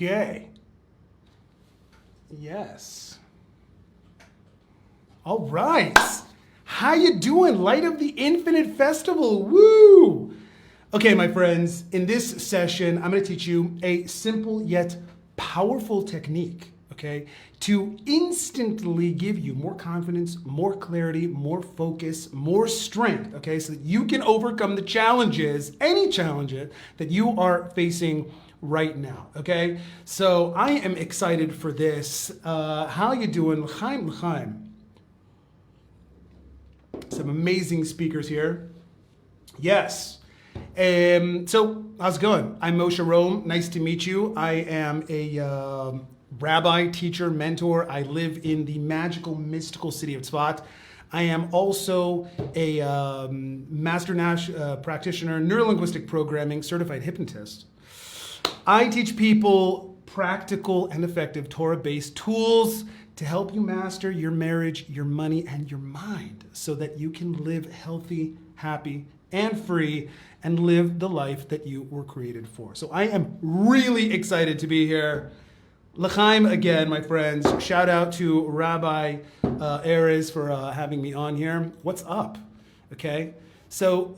Okay. Yes. All right. How you doing? Light of the Infinite Festival. Woo! Okay, my friends, in this session, I'm going to teach you a simple yet powerful technique, okay, to instantly give you more confidence, more clarity, more focus, more strength, okay, so that you can overcome the challenges, any challenges that you are facing right now, okay? So I am excited for this. How you doing? L'chaim, l'chaim. Some amazing speakers here. Yes. So how's it going? I'm Moshe Rome. Nice to meet you. I am a rabbi, teacher, mentor. I live in the magical, mystical city of Tzfat. I am also a master practitioner, neurolinguistic programming, certified hypnotist. I teach people practical and effective Torah-based tools to help you master your marriage, your money, and your mind so that you can live healthy, happy, and free and live the life that you were created for. So I am really excited to be here. L'chaim again, my friends. Shout out to Rabbi Erez for having me on here. What's up? Okay, so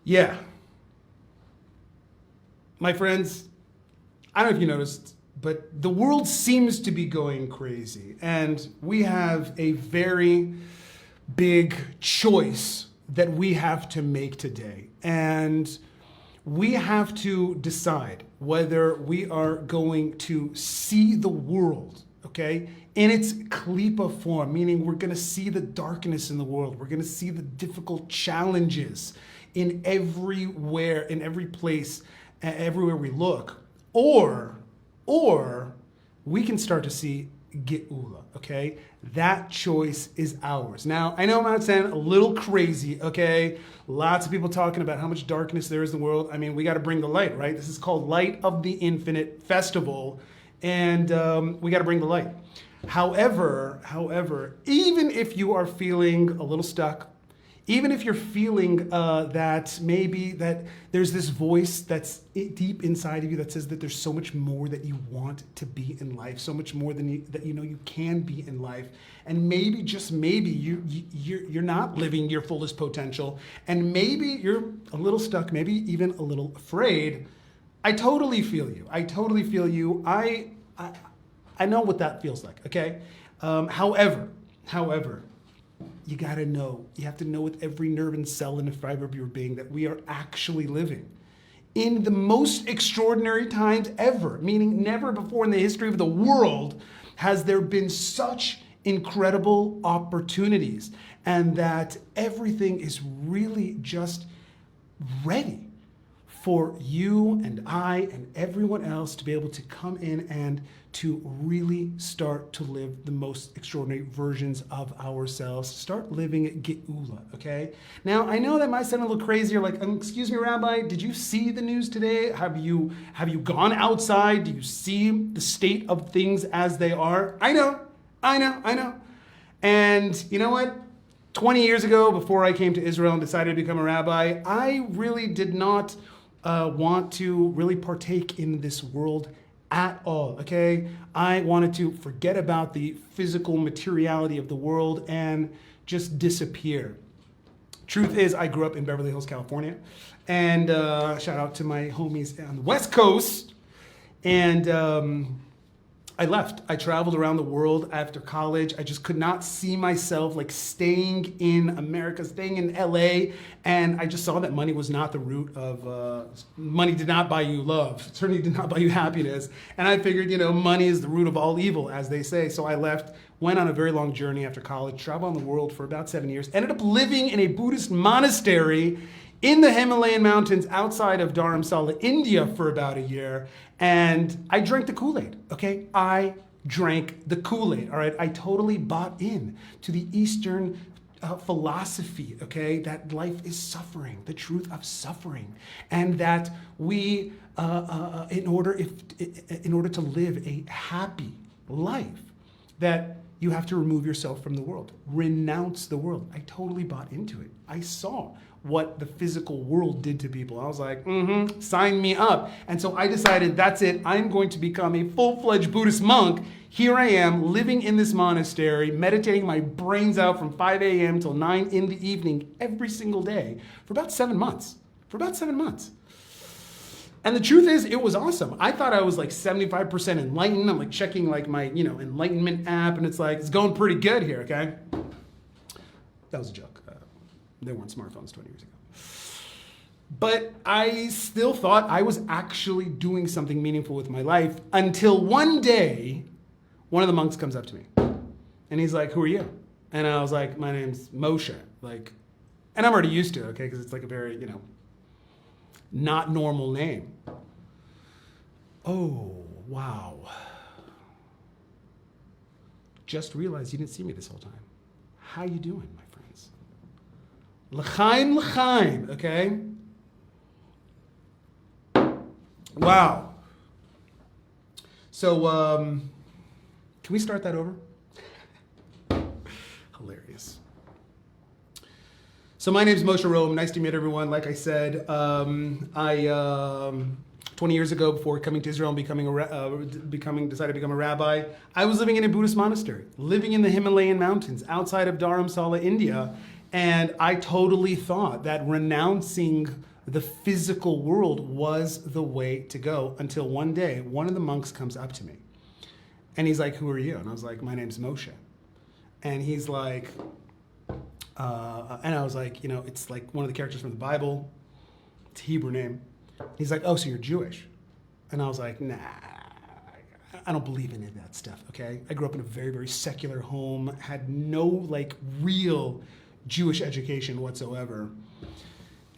yeah. My friends, I don't know if you noticed, but the world seems to be going crazy, and we have a very big choice that we have to make today. And we have to decide whether we are going to see the world, okay, in its klipa form, meaning we're going to see the darkness in the world. We're going to see the difficult challenges in everywhere, in every place, everywhere we look. Or we can start to see Geula, okay? That choice is ours. Now, I know I'm not saying a little crazy, okay? Lots of people talking about how much darkness there is in the world. I mean, we got to bring the light, right? This is called Light of the Infinite Festival, and we got to bring the light. However, even if you are feeling a little stuck, even if you're feeling that maybe that there's this voice that's deep inside of you that says that there's so much more that you want to be in life, so much more than that you know you can be in life, and maybe just maybe you're not living your fullest potential, and maybe you're a little stuck, maybe even a little afraid. I totally feel you. I totally feel you. I know what that feels like. Okay. However. You gotta know, you have to know with every nerve and cell and fiber of your being that we are actually living in the most extraordinary times ever, meaning never before in the history of the world has there been such incredible opportunities, and that everything is really just ready for you and I and everyone else to be able to come in and to really start to live the most extraordinary versions of ourselves, start living Geula, okay? Now, I know that might sound a little crazy. You're like, excuse me, Rabbi, did you see the news today? Have you gone outside? Do you see the state of things as they are? I know. And you know what? 20 years ago, before I came to Israel and decided to become a rabbi, I really did not want to really partake in this world at all, okay? I wanted to forget about the physical materiality of the world and just disappear. Truth is, I grew up in Beverly Hills, California, and shout out to my homies on the West Coast, and I left. I traveled around the world after college. I just could not see myself like staying in America, staying in LA, and I just saw that money was not the root of, money did not buy you love, certainly did not buy you happiness, and I figured, money is the root of all evil, as they say, so I left, went on a very long journey after college, traveled on the world for about 7 years, ended up living in a Buddhist monastery in the Himalayan mountains outside of Dharamsala, India for about a year, and I drank the Kool-Aid, okay? I drank the Kool-Aid, all right? I totally bought in to the Eastern philosophy, okay? That life is suffering, the truth of suffering, and that we, in order to live a happy life, that you have to remove yourself from the world, renounce the world. I totally bought into it. I saw what the physical world did to people. I was like, sign me up. And so I decided, that's it. I'm going to become a full-fledged Buddhist monk. Here I am, living in this monastery, meditating my brains out from 5 a.m. till 9 in the evening every single day for about 7 months. And the truth is, it was awesome. I thought I was like 75% enlightened. I'm like checking like my, enlightenment app, and it's like, it's going pretty good here, okay? That was a joke. There weren't smartphones 20 years ago. But I still thought I was actually doing something meaningful with my life until one day, one of the monks comes up to me. And he's like, who are you? And I was like, my name's Moshe. Like, and I'm already used to it, okay? Because it's like a very, not normal name. Oh, wow. Just realized you didn't see me this whole time. How you doing, my friends? L'chaim, l'chaim, okay? Wow. So, can we start that over? Hilarious. So my name is Moshe Rome. Nice to meet everyone. Like I said, 20 years ago, before coming to Israel and decided to become a rabbi, I was living in a Buddhist monastery, living in the Himalayan mountains outside of Dharamsala, India. And I totally thought that renouncing the physical world was the way to go, until one day, one of the monks comes up to me. And he's like, who are you? And I was like, my name's Moshe. And he's like, and I was like, it's like one of the characters from the Bible. It's a Hebrew name. He's like, oh, so you're Jewish? And I was like, nah, I don't believe in any of that stuff, okay? I grew up in a very, very secular home, had no real Jewish education whatsoever.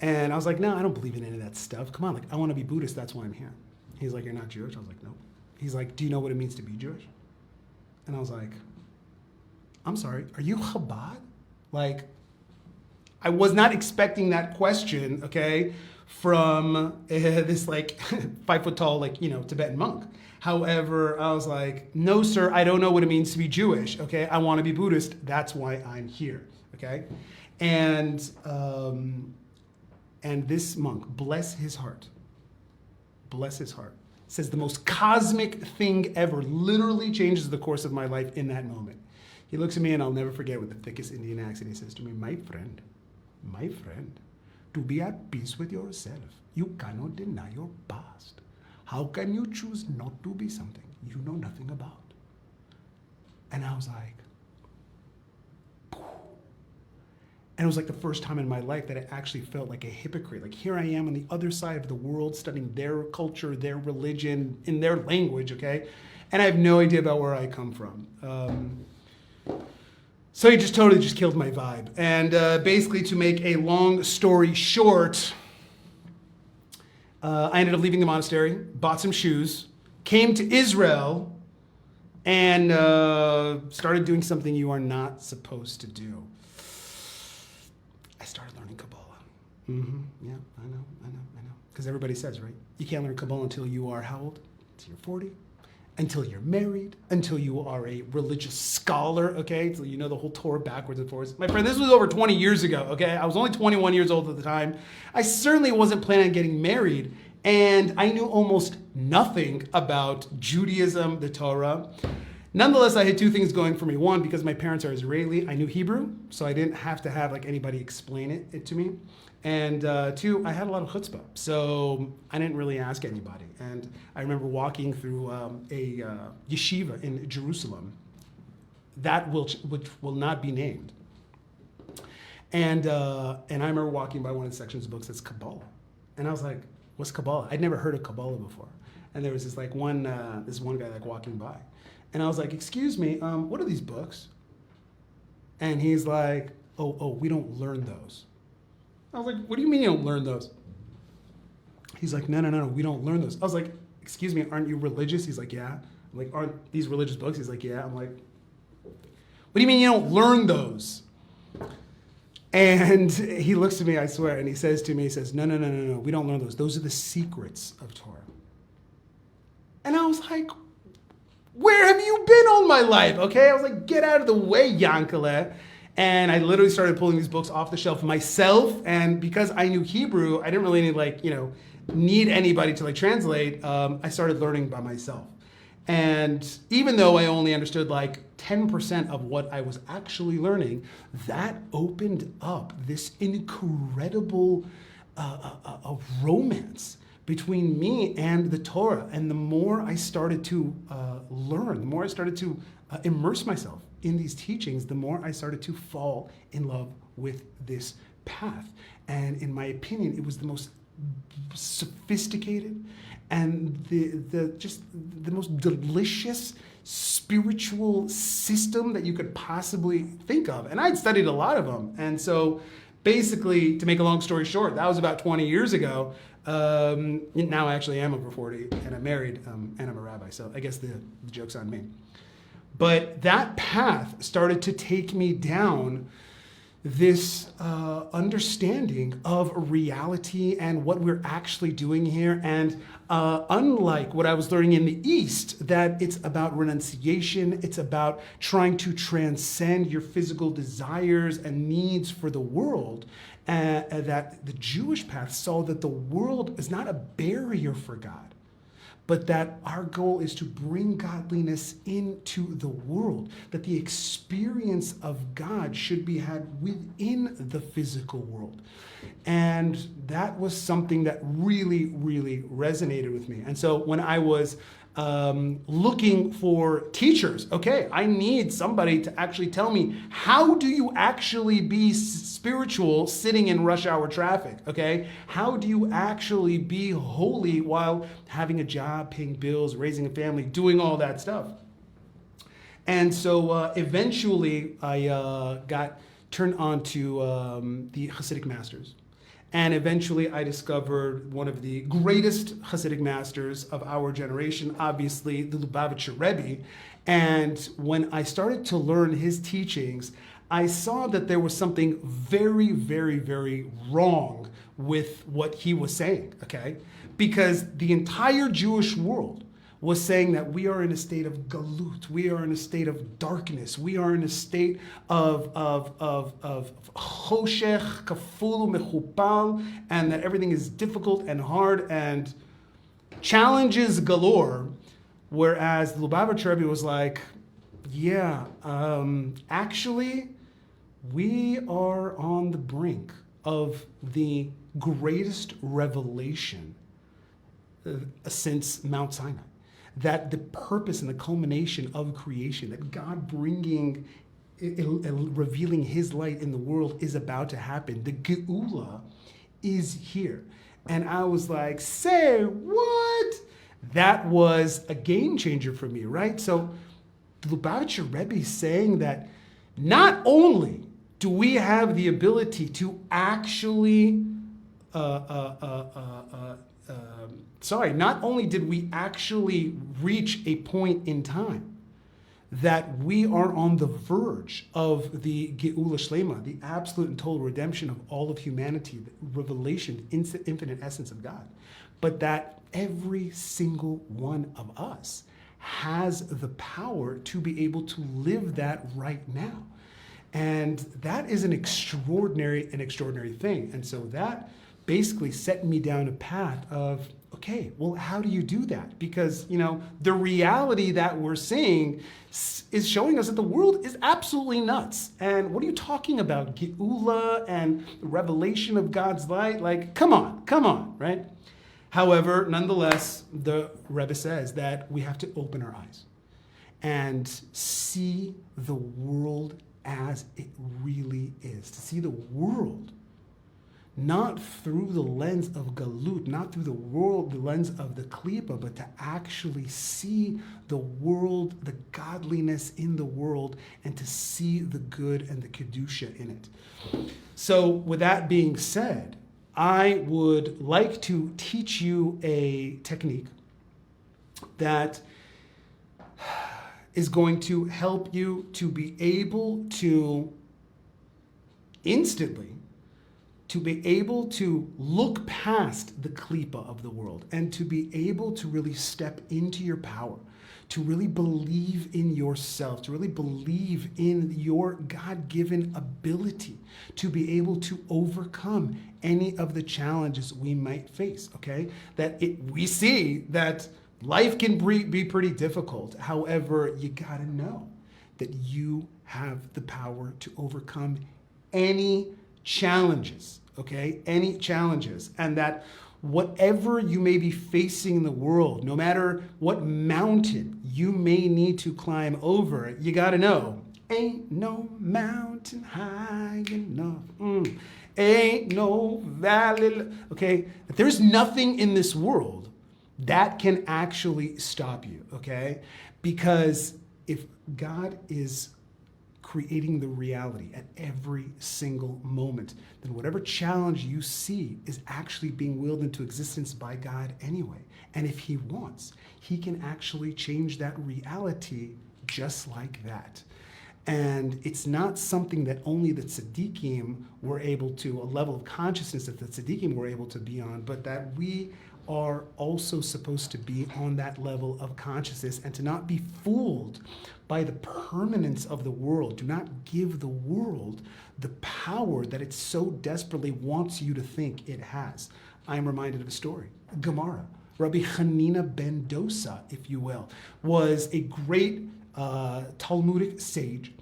And I was like, no, I don't believe in any of that stuff. Come on, I want to be Buddhist, that's why I'm here. He's like, you're not Jewish? I was like, no. He's like, do you know what it means to be Jewish? And I was like, I'm sorry, are you Chabad? I was not expecting that question, okay, from this 5 foot tall, Tibetan monk. However, I was like, no, sir, I don't know what it means to be Jewish, okay? I want to be Buddhist, that's why I'm here, okay? And this monk, bless his heart, says the most cosmic thing ever, literally changes the course of my life in that moment. He looks at me, and I'll never forget, with the thickest Indian accent, he says to me, my friend, to be at peace with yourself, you cannot deny your past. How can you choose not to be something you know nothing about? And I was like, and it was like the first time in my life that I actually felt like a hypocrite. Here I am on the other side of the world, studying their culture, their religion, in their language, okay? And I have no idea about where I come from. So he just totally killed my vibe. And basically, to make a long story short, I ended up leaving the monastery, bought some shoes, came to Israel, and started doing something you are not supposed to do. I started learning Kabbalah. Yeah, I know. Because everybody says, right? You can't learn Kabbalah until you are how old? Until you're 40. Until you're married, until you are a religious scholar, okay? Until you know the whole Torah backwards and forwards. My friend, this was over 20 years ago, okay? I was only 21 years old at the time. I certainly wasn't planning on getting married, and I knew almost nothing about Judaism, the Torah. Nonetheless, I had two things going for me. One, because my parents are Israeli, I knew Hebrew, so I didn't have to have anybody explain it to me. And two, I had a lot of chutzpah, so I didn't really ask anybody. And I remember walking through a yeshiva in Jerusalem, which will not be named. And I remember walking by one of the sections of books that's Kabbalah. And I was like, what's Kabbalah? I'd never heard of Kabbalah before. And there was this one guy walking by. And I was like, excuse me, what are these books? And he's like, oh, we don't learn those. I was like, what do you mean you don't learn those? He's like, no, we don't learn those. I was like, excuse me, aren't you religious? He's like, yeah. I'm like, aren't these religious books? He's like, yeah. I'm like, what do you mean you don't learn those? And he looks at me, I swear, and he says, no, we don't learn those. Those are the secrets of Torah. And I was like, where have you been all my life? Okay, I was like, get out of the way, Yankele. And I literally started pulling these books off the shelf myself. And because I knew Hebrew, I didn't really need anybody to translate. I started learning by myself. And even though I only understood 10% of what I was actually learning, that opened up this incredible romance between me and the Torah. And the more I started to learn, the more I started to immerse myself in these teachings, the more I started to fall in love with this path. And in my opinion, it was the most sophisticated and the most delicious spiritual system that you could possibly think of. And I'd studied a lot of them. And so basically, to make a long story short, that was about 20 years ago. Now I actually am over 40 and I'm married and I'm a rabbi. So I guess the joke's on me. But that path started to take me down this understanding of reality and what we're actually doing here. And unlike what I was learning in the East, that it's about renunciation, it's about trying to transcend your physical desires and needs for the world, that the Jewish path saw that the world is not a barrier for God, but that our goal is to bring godliness into the world, that the experience of God should be had within the physical world. And that was something that really, really resonated with me. And so when I was looking for teachers, okay, I need somebody to actually tell me, how do you actually be spiritual sitting in rush hour traffic, okay? How do you actually be holy while having a job, paying bills, raising a family, doing all that stuff? And so eventually I got turned on to the Hasidic masters. And eventually I discovered one of the greatest Hasidic masters of our generation, obviously the Lubavitcher Rebbe. And when I started to learn his teachings, I saw that there was something very, very, very wrong with what he was saying, okay? Because the entire Jewish world was saying that we are in a state of galut, we are in a state of darkness, we are in a state of choshech, kaful, mechupal, and that everything is difficult and hard and challenges galore. Whereas the Lubavitcher Rebbe was like, yeah, actually, we are on the brink of the greatest revelation since Mount Sinai. That the purpose and the culmination of creation, that God bringing, revealing his light in the world is about to happen. The Geula is here. And I was like, say what? That was a game changer for me, right? So the Lubavitcher Rebbe is saying that not only do we have the ability to actually not only did we actually reach a point in time that we are on the verge of the Geula Shlema, the absolute and total redemption of all of humanity, the revelation, infinite essence of God, but that every single one of us has the power to be able to live that right now. And that is an extraordinary thing. And so that basically set me down a path of, okay, well, how do you do that? Because, the reality that we're seeing is showing us that the world is absolutely nuts. And what are you talking about? Geula and the revelation of God's light? Come on, right? However, nonetheless, the Rebbe says that we have to open our eyes and see the world as it really is. To see the world not through the lens of galut, not through the lens of the klipa, but to actually see the world, the godliness in the world, and to see the good and the kedusha in it. So with that being said, I would like to teach you a technique that is going to help you to be able to instantly to be able to look past the klipa of the world and to be able to really step into your power, to really believe in yourself, to really believe in your God-given ability to be able to overcome any of the challenges we might face, okay? We see that life can be pretty difficult. However, you gotta know that you have the power to overcome any challenges, okay? Any challenges. And that whatever you may be facing in the world, no matter what mountain you may need to climb over, you gotta know, ain't no mountain high enough. Ain't no valley, okay? That there's nothing in this world that can actually stop you, okay? Because if God is creating the reality at every single moment, then whatever challenge you see is actually being willed into existence by God anyway. And if he wants, he can actually change that reality just like that. And it's not something that only the tzaddikim were able to, a level of consciousness that the tzaddikim were able to be on, but that we are also supposed to be on that level of consciousness and to not be fooled by the permanence of the world. Do not give the world the power that it so desperately wants you to think it has. I am reminded of a story. Gemara. Rabbi Hanina ben Dosa, if you will, was a great Talmudic sage,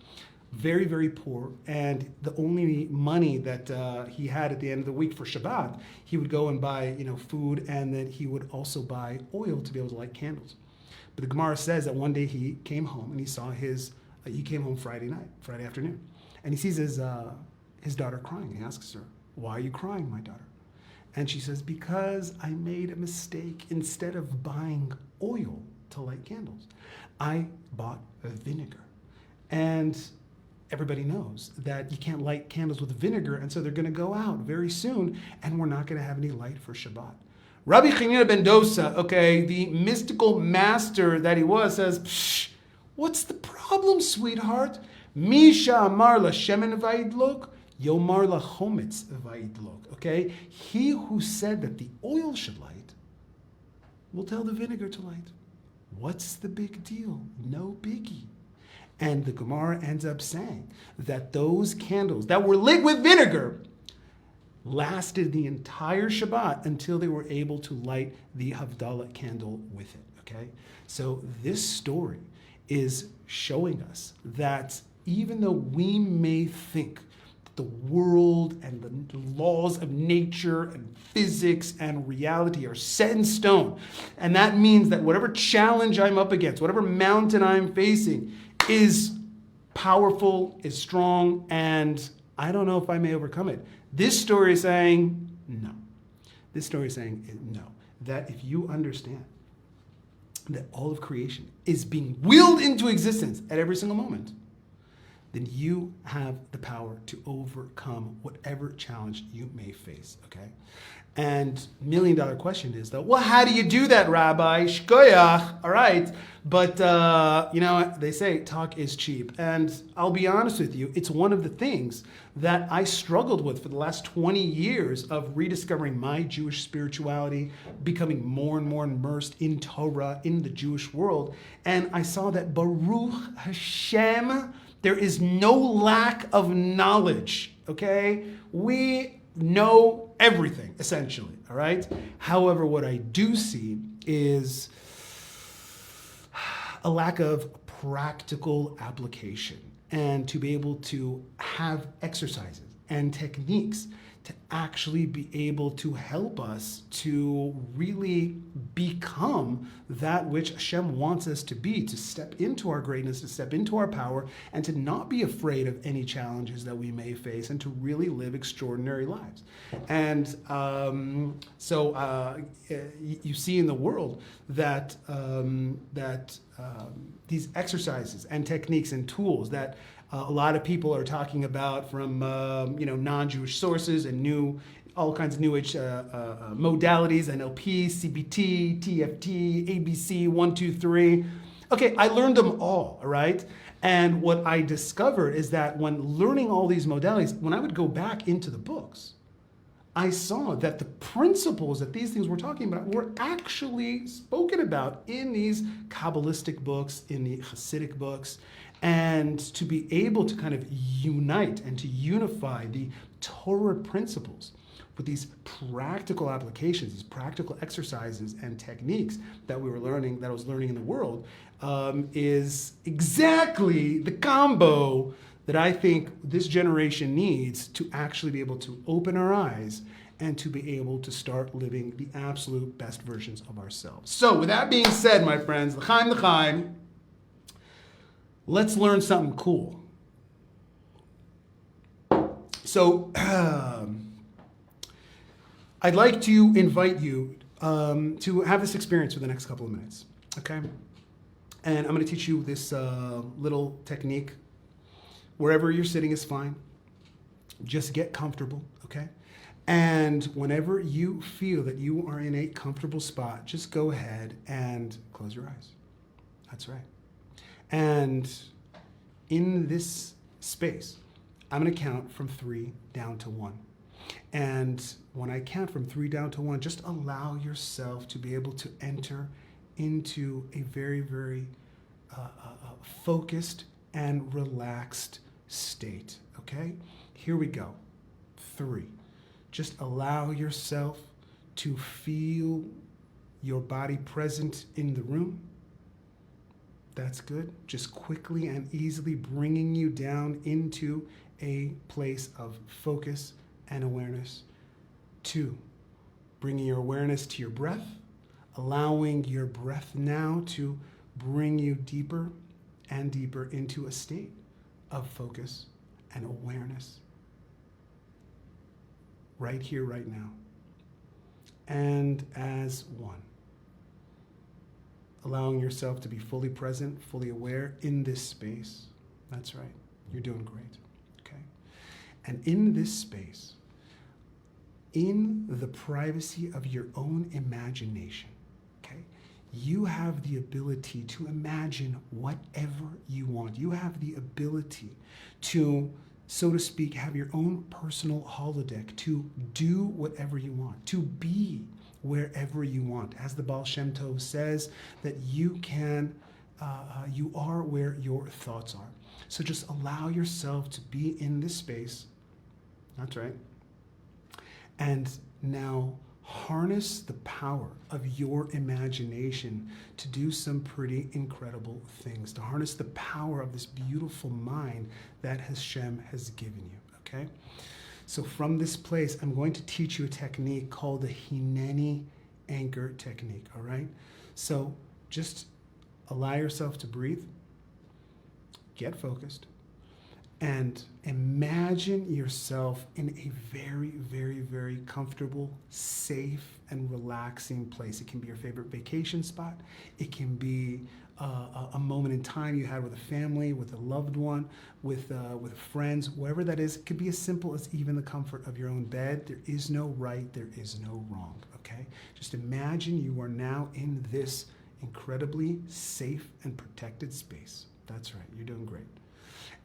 very, very poor, and the only money that he had at the end of the week for Shabbat, he would go and buy, food, and then he would also buy oil to be able to light candles. But the Gemara says that one day he came home and he saw he came home Friday afternoon, and he sees his daughter crying. He asks her, "Why are you crying, my daughter?" And she says, "Because I made a mistake. Instead of buying oil to light candles, I bought vinegar." And everybody knows that you can't light candles with vinegar, and so they're going to go out very soon, and we're not going to have any light for Shabbat. Rabbi Hanina ben Dosa, okay, the mystical master that he was, says, "Psh, what's the problem, sweetheart? Misha amar la shemen vayidlok, yomar la chometz vayidlok." Okay, he who said that the oil should light will tell the vinegar to light. What's the big deal? No biggie. And the Gemara ends up saying that those candles that were lit with vinegar lasted the entire Shabbat until they were able to light the Havdalah candle with it, okay? So this story is showing us that even though we may think that the world and the laws of nature and physics and reality are set in stone, and that means that whatever challenge I'm up against, whatever mountain I'm facing, is powerful, is strong, and I don't know if I may overcome it. This story is saying no. This story is saying no. That if you understand that all of creation is being willed into existence at every single moment, then you have the power to overcome whatever challenge you may face, okay? And $1 million question is, though, well, how do you do that, Rabbi? Shkoyach, all right. But, they say talk is cheap. And I'll be honest with you, it's one of the things that I struggled with for the last 20 years of rediscovering my Jewish spirituality, becoming more and more immersed in Torah, in the Jewish world. And I saw that Baruch Hashem, there is no lack of knowledge, okay? We know everything, essentially, all right? However, what I do see is a lack of practical application, and to be able to have exercises and techniques to actually be able to help us to really become that which Hashem wants us to be, to step into our greatness, to step into our power, and to not be afraid of any challenges that we may face, and to really live extraordinary lives. And you see in the world that these exercises and techniques and tools that a lot of people are talking about from non-Jewish sources and all kinds of new age modalities, NLP, CBT, TFT, ABC, 1, 2, 3. Okay, I learned them all right? And what I discovered is that when learning all these modalities, when I would go back into the books, I saw that the principles that these things we're talking about were actually spoken about in these Kabbalistic books, in the Hasidic books, and to be able to kind of unite and to unify the Torah principles with these practical applications, these practical exercises and techniques that we were learning, that I was learning in the world, is exactly the combo that I think this generation needs to actually be able to open our eyes and to be able to start living the absolute best versions of ourselves. So with that being said, my friends, l'chaim, let's learn something cool. So I'd like to invite you to have this experience for the next couple of minutes, okay? And I'm going to teach you this little technique. Wherever you're sitting is fine. Just get comfortable, okay? And whenever you feel that you are in a comfortable spot, just go ahead and close your eyes. That's right. And in this space, I'm going to count from 3 down to 1. And when I count from 3 down to 1, just allow yourself to be able to enter into a very, very focused and relaxed state, okay? Here we go. 3. Just allow yourself to feel your body present in the room. That's good. Just quickly and easily bringing you down into a place of focus and awareness. 2, bringing your awareness to your breath, allowing your breath now to bring you deeper and deeper into a state of focus and awareness. Right here, right now. And as 1. Allowing yourself to be fully present, fully aware in this space. That's right. You're doing great. Okay? And in this space, in the privacy of your own imagination, okay, you have the ability to imagine whatever you want. You have the ability to, so to speak, have your own personal holodeck, to do whatever you want, to be wherever you want. As the Baal Shem Tov says, that you can, you are where your thoughts are. So just allow yourself to be in this space. That's right. And now harness the power of your imagination to do some pretty incredible things, to harness the power of this beautiful mind that Hashem has given you, okay? So from this place, I'm going to teach you a technique called the Hineni anchor technique, all right? So just allow yourself to breathe, get focused, and imagine yourself in a very, very, very comfortable, safe, and relaxing place. It can be your favorite vacation spot. It can be a moment in time you had with a family, with a loved one, with friends, wherever that is. It could be as simple as even the comfort of your own bed. There is no right, there is no wrong, okay? Just imagine you are now in this incredibly safe and protected space. That's right, you're doing great.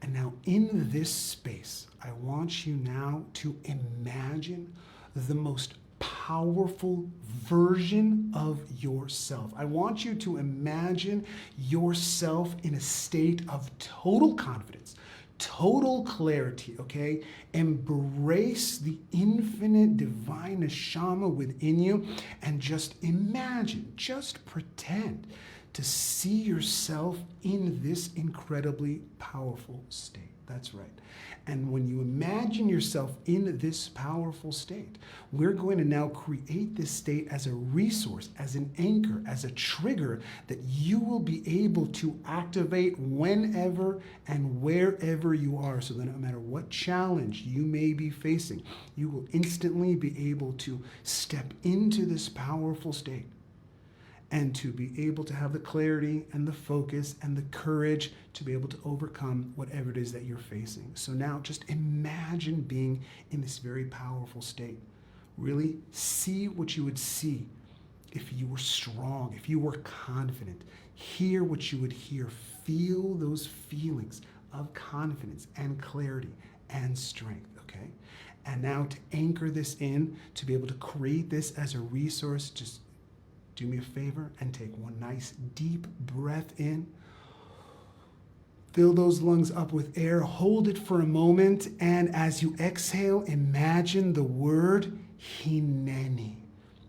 And now in this space, I want you now to imagine the most powerful version of yourself. I want you to imagine yourself in a state of total confidence, total clarity, okay? Embrace the infinite divine neshama within you and just imagine, just pretend to see yourself in this incredibly powerful state. That's right. And when you imagine yourself in this powerful state, we're going to now create this state as a resource, as an anchor, as a trigger that you will be able to activate whenever and wherever you are, so that no matter what challenge you may be facing, you will instantly be able to step into this powerful state and to be able to have the clarity and the focus and the courage to be able to overcome whatever it is that you're facing. So now just imagine being in this very powerful state. Really see what you would see if you were strong, if you were confident. Hear what you would hear. Feel those feelings of confidence and clarity and strength, okay? And now to anchor this in, to be able to create this as a resource, just do me a favor and take one nice deep breath in. Fill those lungs up with air, hold it for a moment, and as you exhale, imagine the word hineni.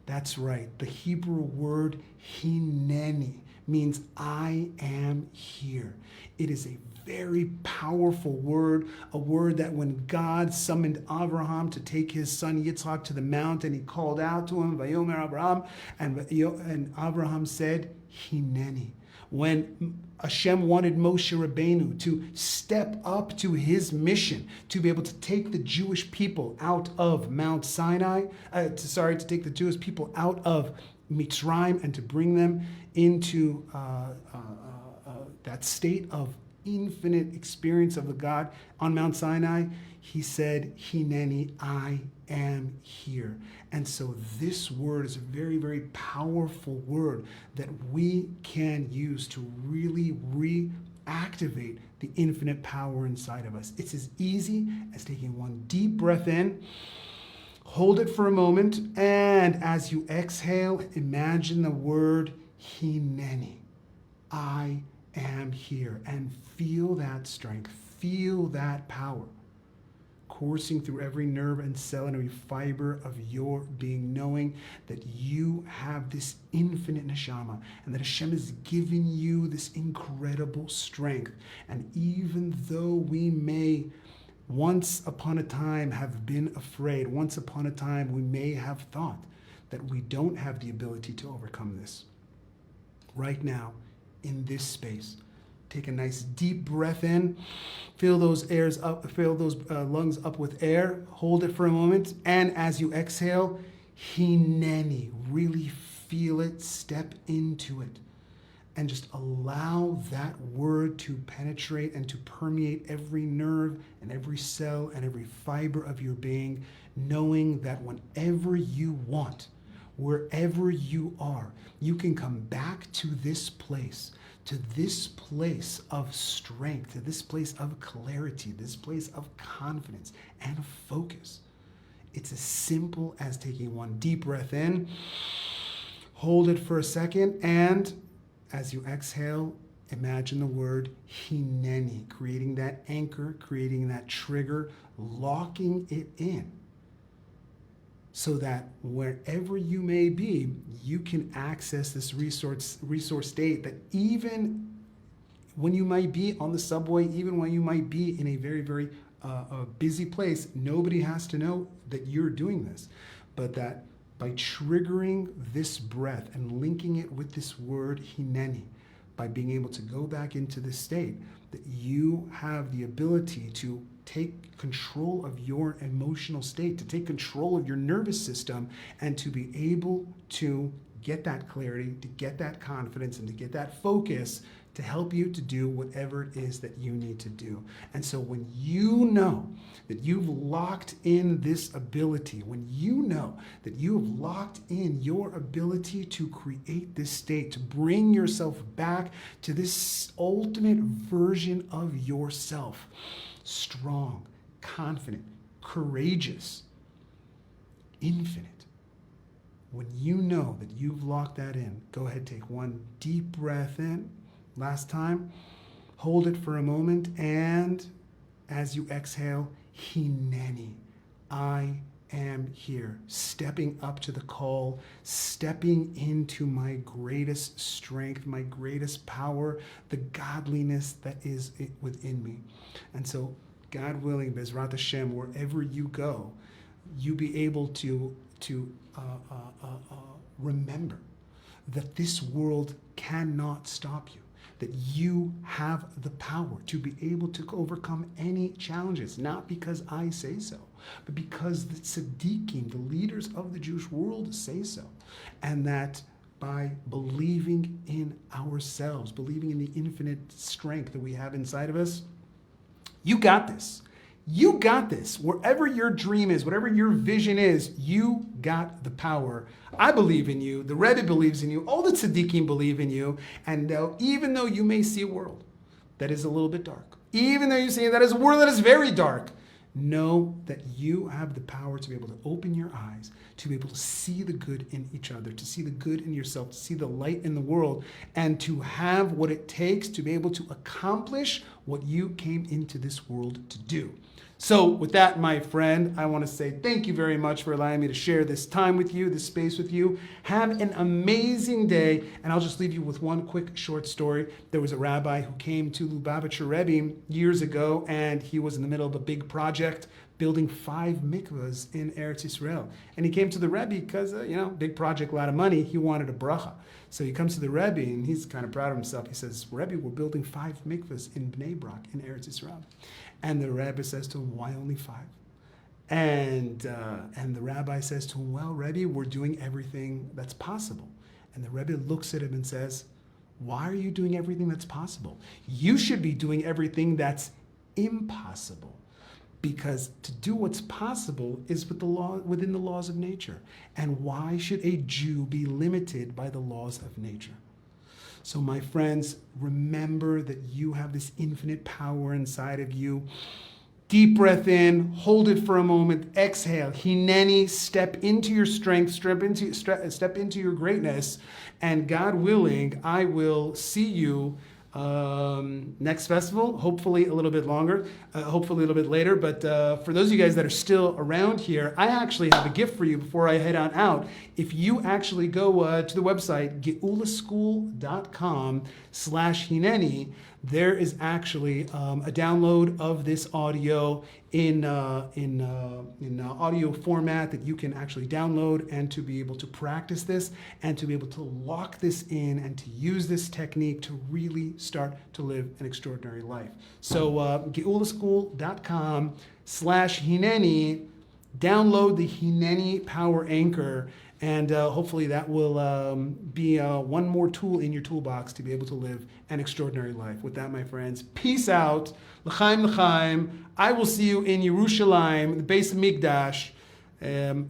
That's right, the Hebrew word hineni means I am here. It is a very powerful word, a word that when God summoned Abraham to take his son Yitzhak to the mount, and he called out to him, Vayomer Abraham, and Abraham said, hineni. When Hashem wanted Moshe Rabbeinu to step up to his mission, to be able to take the Jewish people out of Mount Sinai, to take the Jewish people out of Mitzrayim and to bring them into that state of infinite experience of the God on Mount Sinai, he said, hineni, I am here. And so this word is a very, very powerful word that we can use to really reactivate the infinite power inside of us. It's as easy as taking one deep breath in, hold it for a moment, and as you exhale, imagine the word hineni, I am here, and feel that strength, feel that power coursing through every nerve and cell and every fiber of your being, knowing that you have this infinite neshama and that Hashem has given you this incredible strength. And even though we may once upon a time have been afraid, once upon a time we may have thought that we don't have the ability to overcome this, right now, in this space, take a nice deep breath in, fill those lungs up with air, hold it for a moment, and as you exhale, hineni, really feel it, step into it, and just allow that word to penetrate and to permeate every nerve and every cell and every fiber of your being, knowing that whenever you want, wherever you are, you can come back to this place of strength, to this place of clarity, this place of confidence and focus. It's as simple as taking one deep breath in, hold it for a second, and as you exhale, imagine the word hineni, creating that anchor, creating that trigger, locking it in, so that wherever you may be, you can access this resource state that even when you might be on the subway, even when you might be in a very, very busy place, nobody has to know that you're doing this. But that by triggering this breath and linking it with this word hineni, by being able to go back into this state, that you have the ability to take control of your emotional state, to take control of your nervous system, and to be able to get that clarity, to get that confidence, and to get that focus to help you to do whatever it is that you need to do. And so when you know that you've locked in this ability, when you know that you have locked in your ability to create this state, to bring yourself back to this ultimate version of yourself, strong, confident, courageous, infinite. When you know that you've locked that in, go ahead, take one deep breath in. Last time, hold it for a moment, and as you exhale, hineni, I am here, stepping up to the call, stepping into my greatest strength, my greatest power, the godliness that is within me. And so, God willing, Bezrat Hashem, wherever you go, you be able to remember that this world cannot stop you, that you have the power to be able to overcome any challenges, not because I say so, but because the tzaddikim, the leaders of the Jewish world, say so. And that by believing in ourselves, believing in the infinite strength that we have inside of us, you got this. You got this. Wherever your dream is, whatever your vision is, you got the power. I believe in you. The Rebbe believes in you. All the tzaddikim believe in you. And even though you may see a world that is a little bit dark, even though you see that is a world that is very dark, know that you have the power to be able to open your eyes, to be able to see the good in each other, to see the good in yourself, to see the light in the world, and to have what it takes to be able to accomplish what you came into this world to do. So with that, my friend, I want to say thank you very much for allowing me to share this time with you, this space with you. Have an amazing day. And I'll just leave you with one quick short story. There was a rabbi who came to Lubavitcher Rebbe years ago, and he was in the middle of a big project building 5 mikvahs in Eretz Yisrael. And he came to the Rebbe because, big project, a lot of money. He wanted a bracha. So he comes to the Rebbe, and he's kind of proud of himself. He says, Rebbe, we're building 5 mikvahs in Bnei Brak, in Eretz Yisrael. And the Rebbe says to him, why only 5? And the rabbi says to him, well, Rebbe, we're doing everything that's possible. And the Rebbe looks at him and says, why are you doing everything that's possible? You should be doing everything that's impossible. Because to do what's possible is within the laws of nature. And why should a Jew be limited by the laws of nature? So my friends, remember that you have this infinite power inside of you. Deep breath in, hold it for a moment, exhale. Hineni, step into your strength, step into your greatness, and God willing, I will see you next festival, hopefully a little bit longer, hopefully a little bit later. But for those of you guys that are still around here, I actually have a gift for you before I head on out. If you actually go to the website, geulaschool.com/hineni, there is actually a download of this audio in audio format that you can actually download, and to be able to practice this and to be able to lock this in and to use this technique to really start to live an extraordinary life. So geulaschool.com/hineni, download the Hineni Power Anchor, and hopefully that will be one more tool in your toolbox to be able to live an extraordinary life. With that, my friends, peace out. L'chaim, l'chaim. I will see you in Yerushalayim, the base of Mikdash.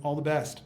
All the best.